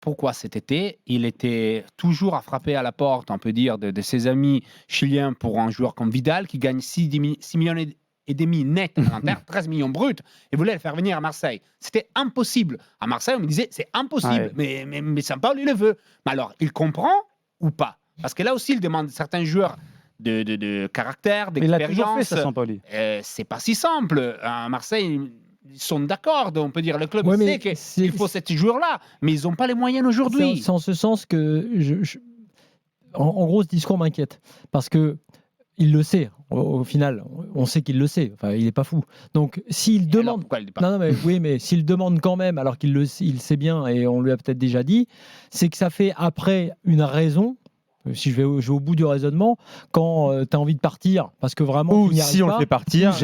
pourquoi cet été, il était toujours à frapper à la porte, on peut dire, de ses amis chiliens pour un joueur comme Vidal qui gagne 6 millions et demi net à l'Inter, 13 millions bruts, et voulait le faire venir à Marseille. C'était impossible. À Marseille, on me disait, c'est impossible, mais Sampaoli le veut. Mais alors, il comprend ou pas? Parce que là aussi, il demande certains joueurs de caractère, d'expérience. Il a toujours fait ça, Sampaoli. C'est pas si simple. À Marseille, ils sont d'accord, on peut dire. Le club sait qu'il faut ces joueurs-là, mais ils n'ont pas les moyens aujourd'hui. C'est en ce sens que, en gros, ce discours m'inquiète. Parce que il le sait, au final, on sait qu'il le sait. Enfin, il n'est pas fou. Donc, s'il demande, mais s'il demande quand même, alors qu'il il sait bien et on lui a peut-être déjà dit, c'est que ça fait après une raison. Si je vais au bout du raisonnement, quand tu as envie de partir, parce que vraiment, ou si on le fait partir,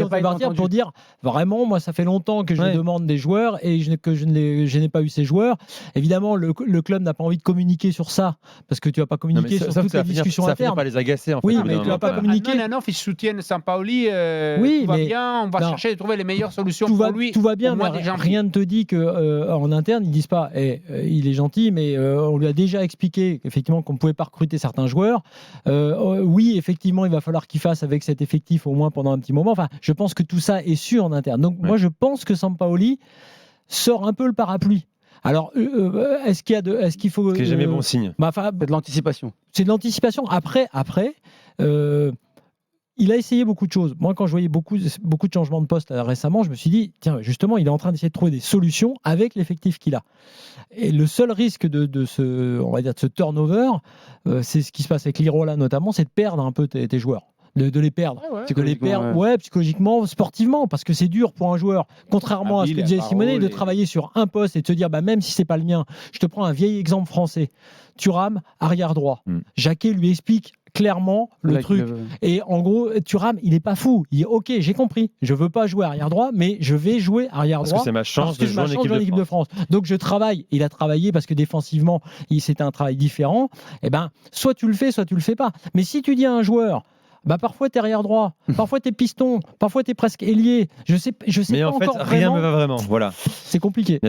pour dire vraiment, moi, ça fait longtemps que je demande des joueurs et que je n'ai pas eu ces joueurs. Évidemment, le club n'a pas envie de communiquer sur ça, parce que tu vas pas communiquer sur toutes les discussions internes. Ça ne pas les agacer. En fait, oui, mais tu vas pas communiquer. Ils soutiennent Sampaoli. Tout va bien, on va chercher de trouver les meilleures solutions pour lui. Tout va bien, mais rien ne te dit qu'en interne, ils disent pas il est gentil, mais on lui a déjà expliqué effectivement qu'on ne pouvait pas recruter certains joueurs. Oui, effectivement, il va falloir qu'il fasse avec cet effectif au moins pendant un petit moment. Enfin, je pense que tout ça est su en interne. Donc, moi, je pense que Sampaoli sort un peu le parapluie. Alors, est-ce qu'il faut... Ce qui n'est jamais bon signe. C'est de l'anticipation. C'est de l'anticipation. Après, il a essayé beaucoup de choses. Moi, quand je voyais beaucoup de changements de poste récemment, je me suis dit, tiens, justement, il est en train d'essayer de trouver des solutions avec l'effectif qu'il a. Et le seul risque de ce turnover, c'est ce qui se passe avec l'Irola notamment, c'est de perdre un peu tes joueurs. De les perdre. Psychologiquement, sportivement, parce que c'est dur pour un joueur, contrairement à ce que disait Simonet, de travailler sur un poste et de se dire, même si c'est pas le mien, je te prends un vieil exemple français. Thuram, arrière droit. Jacquet lui explique clairement le truc. Et en gros, Thuram, il n'est pas fou. Il dit, ok, j'ai compris, je veux pas jouer arrière droit, mais je vais jouer arrière droit. Parce que c'est ma chance de jouer en équipe de France. Donc je travaille. Il a travaillé parce que défensivement, c'était un travail différent. Et soit tu le fais, soit tu le fais pas. Mais si tu dis à un joueur, parfois tu es arrière droit, parfois tu es piston, parfois tu es presque ailier. Je sais mais pas en fait, encore rien ne va vraiment. Voilà. C'est compliqué.